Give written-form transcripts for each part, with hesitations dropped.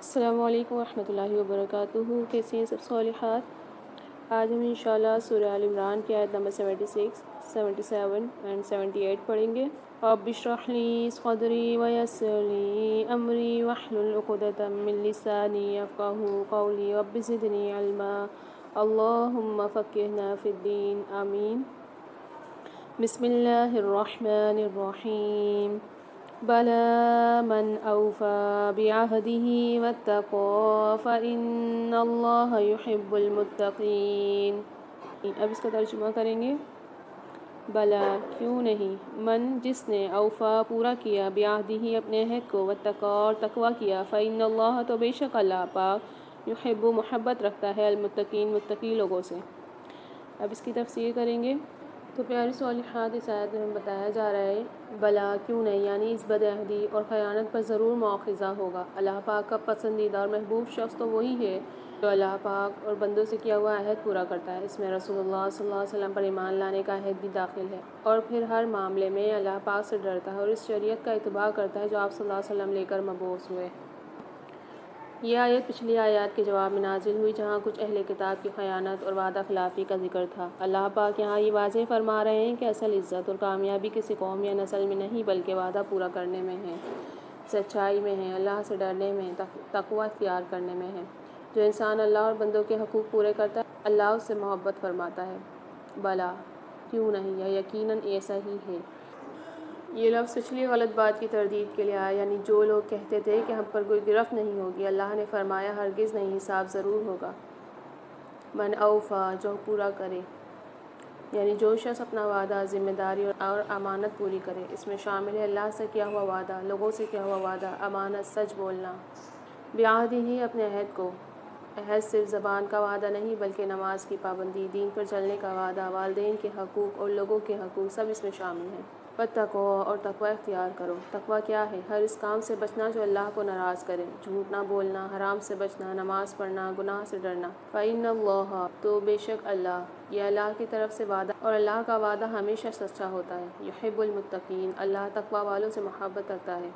السلام علیکم ورحمۃ اللہ وبرکاتہ۔ کیسی ہیں سب صالحات؟ آج ہم انشاءاللہ سورہ آل عمران کی آیت نمبر 76، 77 اینڈ 78 پڑھیں گے۔ رب اشرح لی صدری ویسر لی امری واحلل عقدۃ من لسانی یفقہوا قولی رب زدنی علما اللہم فقہنا فی الدین آمین۔ بسم اللہ الرحمن الرحیم۔ بلى من أوفى بعهده واتقى فإن الله يحب المتقين۔ اب اس کا ترجمہ کریں گے۔ بلا کیوں نہیں، من جس نے، اوفا پورا کیا، بعہدہ اپنے عہد کو، واتقى اور تقوی کیا، فإن اللہ تو بے شک اللہ پاک، یحب محبت رکھتا ہے، المتقین متقی لوگوں سے۔ اب اس کی تفسیر کریں گے۔ تو پیاری صالحات، اس آیت میں بتایا جا رہا ہے بلا کیوں نہیں، یعنی اس بد عہدی اور خیانت پر ضرور مواخذہ ہوگا۔ اللہ پاک کا پسندیدہ اور محبوب شخص تو وہی ہے جو اللہ پاک اور بندوں سے کیا ہوا عہد پورا کرتا ہے۔ اس میں رسول اللہ صلی اللہ علیہ وسلم پر ایمان لانے کا عہد بھی داخل ہے، اور پھر ہر معاملے میں اللہ پاک سے ڈرتا ہے اور اس شریعت کا اتباع کرتا ہے جو آپ صلی اللہ علیہ وسلم لے کر مبعوث ہوئے۔ یہ آیت پچھلی آیات کے جواب میں نازل ہوئی جہاں کچھ اہل کتاب کی خیانت اور وعدہ خلافی کا ذکر تھا۔ اللہ پاک یہاں یہ واضح فرما رہے ہیں کہ اصل عزت اور کامیابی کسی قوم یا نسل میں نہیں بلکہ وعدہ پورا کرنے میں ہے، سچائی میں ہے، اللہ سے ڈرنے میں، تقوی اختیار کرنے میں ہے۔ جو انسان اللہ اور بندوں کے حقوق پورے کرتا ہے، اللہ اس سے محبت فرماتا ہے۔ بلا کیوں نہیں، یا یقیناً ایسا ہی ہے۔ یہ لفظ پچھلی غلط بات کی تردید کے لیے آیا، یعنی جو لوگ کہتے تھے کہ ہم پر کوئی گرفت نہیں ہوگی، اللہ نے فرمایا ہرگز نہیں، حساب ضرور ہوگا۔ من اوفا جو پورا کرے، یعنی جو شخص اپنا وعدہ، ذمہ داری اور امانت پوری کرے۔ اس میں شامل ہے اللہ سے کیا ہوا وعدہ، لوگوں سے کیا ہوا وعدہ، امانت، سچ بولنا۔ بعہدہ اپنے عہد کو، عہد صرف زبان کا وعدہ نہیں بلکہ نماز کی پابندی، دین پر چلنے کا وعدہ، والدین کے حقوق اور لوگوں کے حقوق سب اس میں شامل ہیں۔ واتقوا اور تقوی اختیار کرو۔ تقوی کیا ہے؟ ہر اس کام سے بچنا جو اللہ کو ناراض کرے، جھوٹ نہ بولنا، حرام سے بچنا، نماز پڑھنا، گناہ سے ڈرنا۔ فإن اللہ تو بے شک اللہ، یہ اللہ کی طرف سے وعدہ اور اللہ کا وعدہ ہمیشہ سچا ہوتا ہے۔ یحب المتقین اللہ تقوی والوں سے محبت رکھتا ہے۔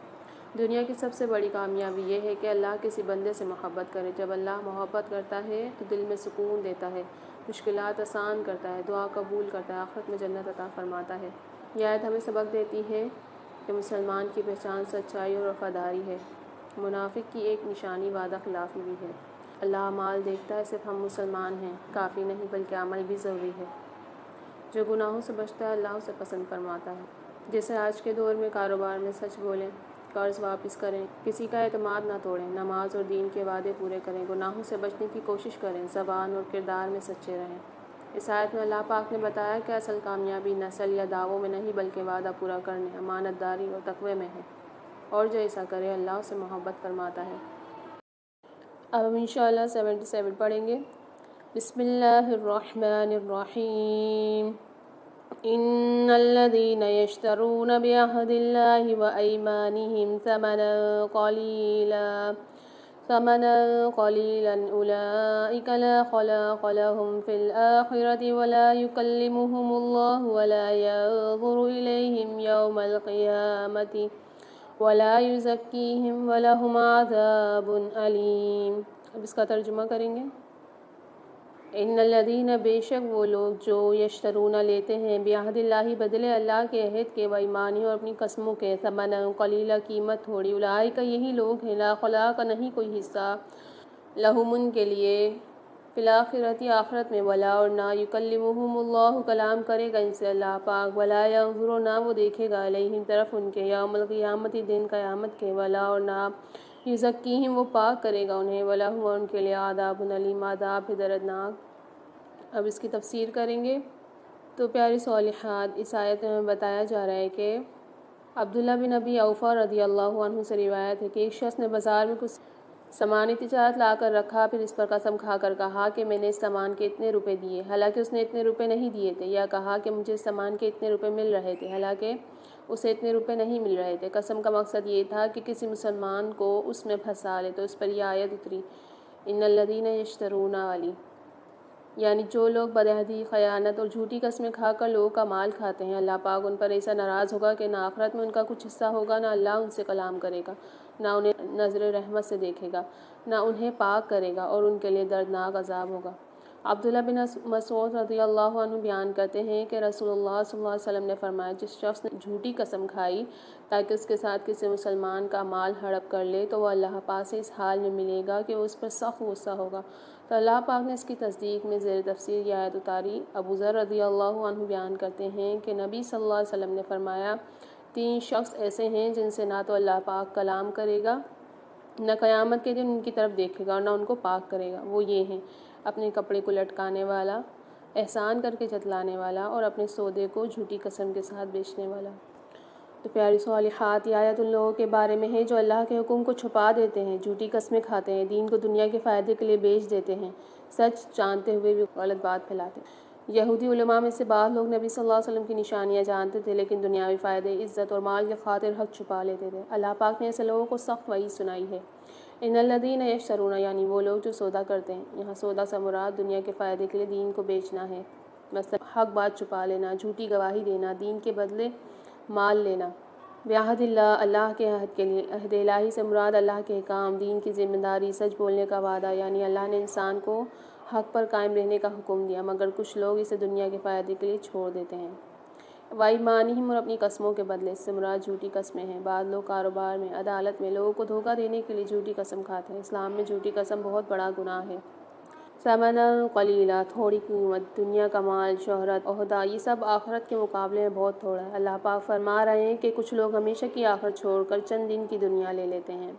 دنیا کی سب سے بڑی کامیابی یہ ہے کہ اللہ کسی بندے سے محبت کرے۔ جب اللہ محبت کرتا ہے تو دل میں سکون دیتا ہے، مشکلات آسان کرتا ہے، دعا قبول کرتا ہے، آخرت میں جنت عطا فرماتا ہے۔ یہ آیت ہمیں سبق دیتی ہے کہ مسلمان کی پہچان سچائی اور وفاداری ہے۔ منافق کی ایک نشانی وعدہ خلافی بھی ہے۔ اللہ اعمال دیکھتا ہے، صرف ہم مسلمان ہیں کافی نہیں بلکہ عمل بھی ضروری ہے۔ جو گناہوں سے بچتا ہے اللہ اسے پسند فرماتا ہے۔ جیسے آج کے دور میں کاروبار میں سچ بولیں، قرض واپس کریں، کسی کا اعتماد نہ توڑیں، نماز اور دین کے وعدے پورے کریں، گناہوں سے بچنے کی کوشش کریں، زبان اور کردار میں سچے رہیں۔ اس آیت میں اللہ پاک نے بتایا کہ اصل کامیابی نسل یا دعووں میں نہیں بلکہ وعدہ پورا کرنے، امانت داری اور تقوی میں ہے، اور جو ایسا کرے اللہ اسے محبت فرماتا ہے۔ اب ہم انشاءاللہ 77 پڑھیں گے۔ بسم اللہ الرحمن الرحیم۔ ان الذين يشترون بعهد الله وأيمانهم ثمنا قليلا أولئك لا خلاق لهم في الآخرة ولا يكلمهم الله ولا ينظر إليهم يوم القيامة ولا يزكيهم ولهم عذاب أليم۔ اب اس کا ترجمہ کریں گے۔ ان الذین بے شک وہ لوگ جو یشترون لیتے ہیں بعہد اللہ بدلے اللہ کے عہد کے، وایمانی اور اپنی قسموں کے، ثمنا قلیلا قیمت تھوڑی، اولئک یہی لوگ ہیں، لا خلاق نہیں کوئی حصہ، لہم ان کے لیے، فی الآخرۃ آخرت میں، ولا اور نہ، یکلمہم اللہ کلام کرے گا ان سے اللہ پاک، ولا ینظر نہ وہ دیکھے گا، الیہم طرف ان کے، یوم القیامت دن قیامت کے، ولا اور نہ، یزکیہم وہ پاک کرے گا انہیں، ولہم ان کے لیے عذاب علیم عذاب ہے دردناک۔ اب اس کی تفسیر کریں گے۔ تو پیاری صالحات، اس آیت میں بتایا جا رہا ہے کہ عبداللہ بن ابی اوفا رضی اللہ عنہ سے روایت ہے کہ ایک شخص نے بازار میں کچھ سامان تجارت لا کر رکھا، پھر اس پر قسم کھا کر کہا کہ میں نے اس سامان کے اتنے روپے دیے، حالانکہ اس نے اتنے روپے نہیں دیے تھے، یا کہا کہ مجھے اس سامان کے اتنے روپے مل رہے تھے، حالانکہ اسے اتنے روپے نہیں مل رہے تھے۔ قسم کا مقصد یہ تھا کہ کسی مسلمان کو اس میں پھنسا لے، تو اس پر یہ آیت اتری، ان الذین یشترون والی، یعنی جو لوگ بدعہدی، خیانت اور جھوٹی قسمیں کھا کر لوگوں کا مال کھاتے ہیں، اللہ پاک ان پر ایسا ناراض ہوگا کہ نہ آخرت میں ان کا کچھ حصہ ہوگا، نہ اللہ ان سے کلام کرے گا، نہ انہیں نظر رحمت سے دیکھے گا، نہ انہیں پاک کرے گا، اور ان کے لیے دردناک عذاب ہوگا۔ عبداللہ بن مسعود رضی اللہ عنہ بیان کرتے ہیں کہ رسول اللہ صلی اللہ علیہ وسلم نے فرمایا، جس شخص نے جھوٹی قسم کھائی تاکہ اس کے ساتھ کسی مسلمان کا مال ہڑپ کر لے تو وہ اللہ پاک سے اس حال میں ملے گا کہ وہ اس پر سخت غصہ ہوگا۔ تو اللہ پاک نے اس کی تصدیق میں زیر تفسیر یہ آیت اتاری۔ ابو ذر رضی اللہ عنہ بیان کرتے ہیں کہ نبی صلی اللہ علیہ وسلم نے فرمایا، 3 شخص ایسے ہیں جن سے نہ تو اللہ پاک کلام کرے گا، نہ قیامت کے دن ان کی طرف دیکھے گا، اور نہ ان کو پاک کرے گا۔ وہ یہ ہیں: اپنے کپڑے کو لٹکانے والا، احسان کر کے جتلانے والا، اور اپنے سودے کو جھوٹی قسم کے ساتھ بیچنے والا۔ تو پیاری صالحات، یہ آیت ان لوگوں کے بارے میں ہے جو اللہ کے حکم کو چھپا دیتے ہیں، جھوٹی قسمیں کھاتے ہیں، دین کو دنیا کے فائدے کے لیے بیچ دیتے ہیں، سچ جانتے ہوئے بھی غلط بات پھیلاتے ہیں۔ یہودی علماء میں سے بعض لوگ نبی صلی اللہ علیہ وسلم کی نشانیاں جانتے تھے، لیکن دنیاوی فائدے، عزت اور مال کی خاطر حق چھپا لیتے تھے۔ اللہ پاک نے ایسے لوگوں کو سخت وعید سنائی ہے۔ ان الذین یشترون، یعنی وہ لوگ جو سودا کرتے ہیں۔ یہاں سودا سے مراد دنیا کے فائدے کے لیے دین کو بیچنا ہے، مثلا حق بات چھپا لینا، جھوٹی گواہی دینا، دین کے بدلے مال لینا۔ بعہد اللہ، اللہ کے عہد کے لیے۔ عہد الہی سے مراد اللہ کے احکام، دین کی ذمہ داری، سچ بولنے کا وعدہ، یعنی اللہ نے انسان کو حق پر قائم رہنے کا حکم دیا، مگر کچھ لوگ اسے دنیا کے فائدے کے لیے چھوڑ دیتے ہیں۔ وَأَيْمَانِهِمْ، اور اپنی قسموں کے بدلے، اس سے مراد جھوٹی قسمیں ہیں۔ بعض لوگ کاروبار میں، عدالت میں لوگوں کو دھوکہ دینے کے لیے جھوٹی قسم کھاتے ہیں۔ اسلام میں جھوٹی قسم بہت بڑا گناہ ہے۔ ثمنًا قلیلا، تھوڑی قیمت، دنیا کا مال، شہرت، عہدہ، یہ سب آخرت کے مقابلے میں بہت تھوڑا ہے۔ اللہ پاک فرما رہے ہیں کہ کچھ لوگ ہمیشہ کی آخرت چھوڑ کر چند دن کی دنیا لے لیتے ہیں۔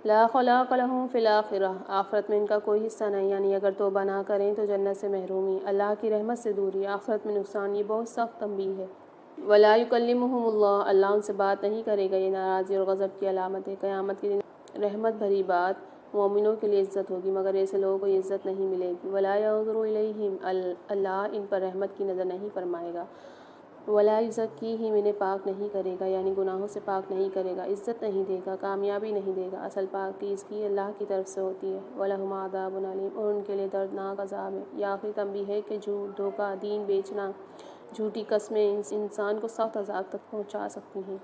لا خلاق لہم فی الآخرہ، آخرت میں ان کا کوئی حصہ نہیں، یعنی اگر توبہ نہ کریں تو جنت سے محرومی، اللہ کی رحمت سے دوری، آخرت میں نقصان، یہ بہت سخت تنبیہ ہے۔ ولا یکلمہم اللہ، اللہ ان سے بات نہیں کرے گا، یہ ناراضی اور غضب کی علامت ہے۔ قیامت کے دن رحمت بھری بات، مومنوں کے لیے عزت ہوگی، مگر ایسے لوگوں کو یہ عزت نہیں ملے گی۔ ولا ینظر الیہم، اللہ ان پر رحمت کی نظر نہیں فرمائے گا۔ ولا یزکیہم، انہیں پاک نہیں کرے گا، یعنی گناہوں سے پاک نہیں کرے گا، عزت نہیں دے گا، کامیابی نہیں دے گا۔ اصل پاکیزگی اللہ کی طرف سے ہوتی ہے۔ وَلَهُمْ عَذَابٌ عَلِيمٌ، اور ان کے لیے دردناک عذاب ہے۔ یہ آخری تنبیہ ہے کہ جھوٹ، دھوکہ، دین بیچنا، جھوٹی قسمیں انسان کو سخت عذاب تک پہنچا سکتی ہیں۔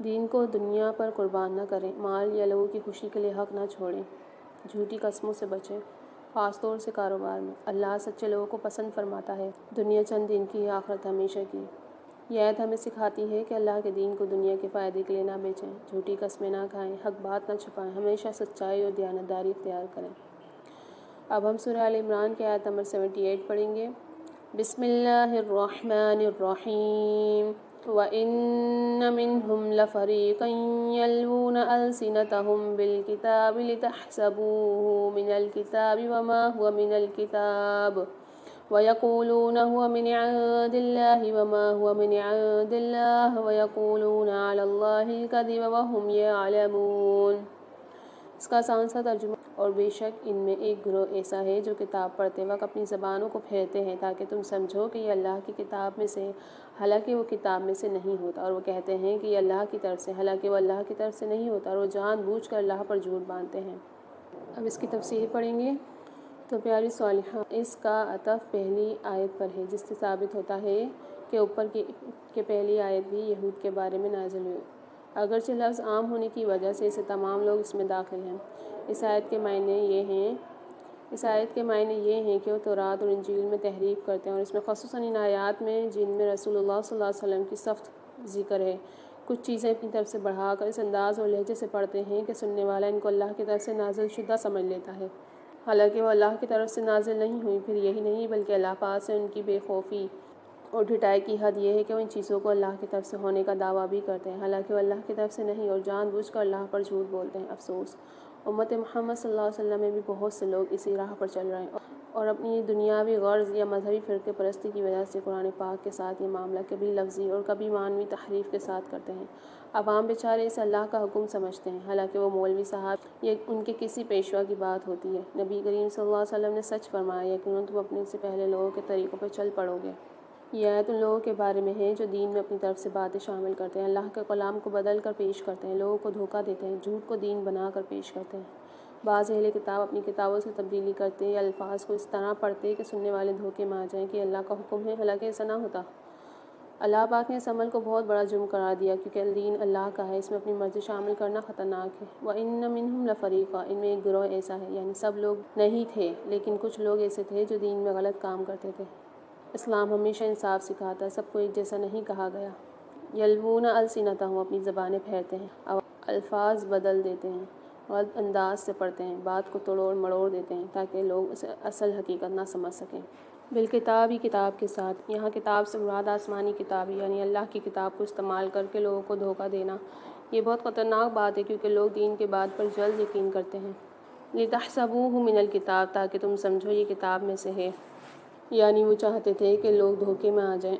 دین کو دنیا پر قربان نہ کریں، مال یا لوگوں کی خوشی کے لیے حق نہ چھوڑیں، جھوٹی قسموں سے بچیں، خاص طور سے کاروبار میں۔ اللہ سچے لوگوں کو پسند فرماتا ہے۔ دنیا چند دن کی، آخرت ہمیشہ کی۔ یہ آیت ہمیں سکھاتی ہے کہ اللہ کے دین کو دنیا کے فائدے کے لیے نہ بیچیں، جھوٹی قسمیں نہ کھائیں، حق بات نہ چھپائیں، ہمیشہ سچائی اور دیانتداری اختیار کریں۔ اب ہم سورہ آل عمران کی آیت نمبر 78 پڑھیں گے۔ بسم اللہ الرحمن الرحیم۔ وَإِنَّ مِنْهُمْ لَفَرِيقًا يَلْوُونَ أَلْسِنَتَهُمْ بِالْكِتَابِ لِتَحْسَبُوهُ مِنَ الْكِتَابِ وَمَا هُوَ مِنَ الْكِتَابِ وَيَقُولُونَ هُوَ مِنْ عِنْدِ اللَّهِ وَمَا هُوَ مِنْ عِنْدِ اللَّهِ وَيَقُولُونَ عَلَى اللَّهِ الْكَذِبَ وَهُمْ يَعْلَمُونَ۔ اس کا آسان سا ترجمہ، اور بے شک ان میں ایک گروہ ایسا ہے جو کتاب پڑھتے وقت اپنی زبانوں کو پھیرتے ہیں تاکہ تم سمجھو کہ یہ اللہ کی کتاب میں سے، حالانکہ وہ کتاب میں سے نہیں ہوتا، اور وہ کہتے ہیں کہ یہ اللہ کی طرف سے، حالانکہ وہ اللہ کی طرف سے نہیں ہوتا، اور وہ جان بوجھ کر اللہ پر جھوٹ باندھتے ہیں۔ اب اس کی تفسیر پڑھیں گے۔ تو پیاری صالحہ، اس کا عطف پہلی آیت پر ہے، جس سے ثابت ہوتا ہے کہ اوپر کی پہلی آیت بھی یہود کے بارے میں نازل ہوئی، اگرچہ لفظ عام ہونے کی وجہ سے اسے تمام لوگ اس میں داخل ہیں۔ اس آیت کے معنی یہ ہیں کہ وہ تورات اور انجیل میں تحریف کرتے ہیں، اور اس میں خصوصاً ان آیات میں جن میں رسول اللہ صلی اللہ علیہ وسلم کی سخت ذکر ہے، کچھ چیزیں اپنی طرف سے بڑھا کر اس انداز اور لہجے سے پڑھتے ہیں کہ سننے والا ان کو اللہ کی طرف سے نازل شدہ سمجھ لیتا ہے، حالانکہ وہ اللہ کی طرف سے نازل نہیں ہوئی۔ پھر یہی نہیں بلکہ اللہ پاک سے ان کی بے خوفی اور ڈھٹائی کی حد یہ ہے کہ وہ ان چیزوں کو اللہ کی طرف سے ہونے کا دعویٰ بھی کرتے ہیں، حالانکہ وہ اللہ کی طرف سے نہیں، اور جان بوجھ کر اللہ پر جھوٹ بولتے ہیں۔ افسوس، امت محمد صلی اللہ علیہ وسلم میں بھی بہت سے لوگ اسی راہ پر چل رہے ہیں، اور اپنی دنیاوی غرض یا مذہبی فرقے پرستی کی وجہ سے قرآن پاک کے ساتھ یہ معاملہ کبھی لفظی اور کبھی معنوی تحریف کے ساتھ کرتے ہیں۔ عوام بیچارے اسے اللہ کا حکم سمجھتے ہیں، حالانکہ وہ مولوی صاحب یا ان کے کسی پیشوا کی بات ہوتی ہے۔ نبی کریم صلی اللہ علیہ وسلم نے سچ فرمایا، یقیناً تم اپنے سے پہلے لوگوں کے طریقوں پر چل پڑو گے۔ یہ آیت ان لوگوں کے بارے میں ہے جو دین میں اپنی طرف سے باتیں شامل کرتے ہیں، اللہ کے کلام کو بدل کر پیش کرتے ہیں، لوگوں کو دھوکہ دیتے ہیں، جھوٹ کو دین بنا کر پیش کرتے ہیں۔ بعض اہل کتاب اپنی کتابوں سے تبدیلی کرتے یا الفاظ کو اس طرح پڑھتے کہ سننے والے دھوکے میں آ جائیں کہ اللہ کا حکم ہے، حالانکہ ایسا نہ ہوتا۔ اللہ پاک نے اس عمل کو بہت بڑا جرم قرار دیا کیونکہ دین اللہ کا ہے، اس میں اپنی مرضی شامل کرنا خطرناک ہے۔ وَإِنَّ مِنْهُمْ لَفَرِيقًا، ان میں ایک گروہ ایسا ہے، یعنی سب لوگ نہیں تھے لیکن کچھ لوگ ایسے تھے جو دین میں غلط کام کرتے تھے۔ اسلام ہمیشہ انصاف سکھاتا ہے، سب کو ایک جیسا نہیں کہا گیا۔ یلوون السنتہم، اپنی زبانیں پھیرتے ہیں، الفاظ بدل دیتے ہیں، غلط انداز سے پڑھتے ہیں، بات کو توڑ مڑوڑ دیتے ہیں تاکہ لوگ اسے اصل حقیقت نہ سمجھ سکیں۔ بالکتاب ہی کتاب کے ساتھ، یہاں کتاب سے مراد آسمانی کتاب یعنی اللہ کی کتاب کو استعمال کر کے لوگوں کو دھوکہ دینا۔ یہ بہت خطرناک بات ہے کیونکہ لوگ دین کے بات پر جلد یقین کرتے ہیں۔ لِتَحْسَبُوهُ مِنَ الْكِتَابِ، تاکہ تم سمجھو یہ کتاب میں سے ہے، یعنی وہ چاہتے تھے کہ لوگ دھوکے میں آ جائیں۔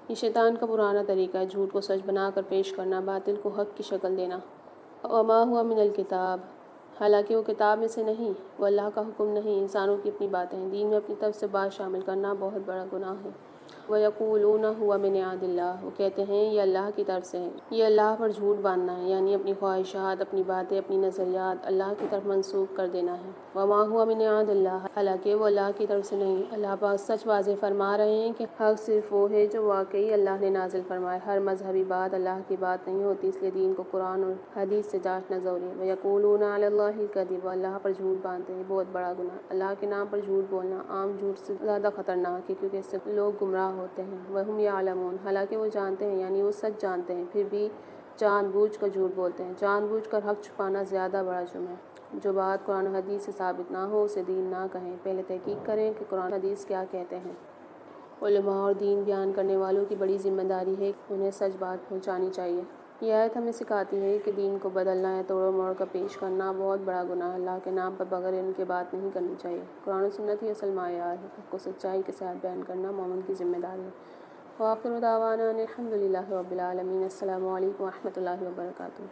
یہ شیطان کا پرانا طریقہ ہے، جھوٹ کو سچ بنا کر پیش کرنا، باطل کو حق کی شکل دینا۔ وَمَا هُوَ مِنَ الْكِتَابِ، حالانکہ وہ کتاب میں سے نہیں، وہ اللہ کا حکم نہیں، انسانوں کی اپنی باتیں ہیں۔ دین میں اپنی طرف سے بات شامل کرنا بہت بڑا گناہ ہے۔ وَيَقُولُونَ هُوَ مِنْ عِنْدِ اللَّهِ، وہ کہتے ہیں یہ اللہ کی طرف سے ہے۔ یہ اللہ پر جھوٹ باندھنا ہے، یعنی اپنی خواہشات، اپنی باتیں، اپنی نظریات اللہ کی طرف منسوب کر دینا ہے۔ وَمَا هُوَ مِنْ عِنْدِ اللَّهِ، حالانکہ وہ اللہ کی طرف سے نہیں۔ اللہ پاک سچ واضح فرما رہے ہیں کہ حق صرف وہ ہے جو واقعی اللہ نے نازل فرمائے۔ ہر مذہبی بات اللہ کی بات نہیں ہوتی، اس لیے دین کو قرآن اور حدیث سے جانچنا ضروری ہے۔ وَيَقُولُونَ عَلَى اللَّهِ الْكَذِبَ، اللہ پر جھوٹ باندھتے ہیں، بہت بڑا گناہ۔ اللہ کے نام پر جھوٹ بولنا عام جھوٹ سے زیادہ خطرناک ہے کیونکہ اس سے لوگ گمراہ ہوتے ہیں۔ وَهُمْ يَعْلَمُونَ، حالانکہ وہ جانتے ہیں، یعنی وہ سچ جانتے ہیں، پھر بھی جان بوجھ کر جھوٹ بولتے ہیں۔ جان بوجھ کر حق چھپانا زیادہ بڑا جرم ہے۔ جو بات قرآن و حدیث سے ثابت نہ ہو اسے دین نہ کہیں، پہلے تحقیق کریں کہ قرآن و حدیث کیا کہتے ہیں۔ علماء اور دین بیان کرنے والوں کی بڑی ذمہ داری ہے کہ انہیں سچ بات پہنچانی چاہیے۔ یہ آیت ہمیں سکھاتی ہے کہ دین کو بدلنا یا توڑ موڑ کر پیش کرنا بہت بڑا گناہ ہے۔ اللہ کے نام پر بغیر علم کے بات نہیں کرنی چاہیے۔ قرآن و سنت ہی اصل معیار ہے، حق کو سچائی کے ساتھ بیان کرنا مومن کی ذمہ داری ہے۔ وآخر دعوانا ان الحمد للہ رب العالمین۔ السلام علیکم و رحمۃ اللہ وبرکاتہ۔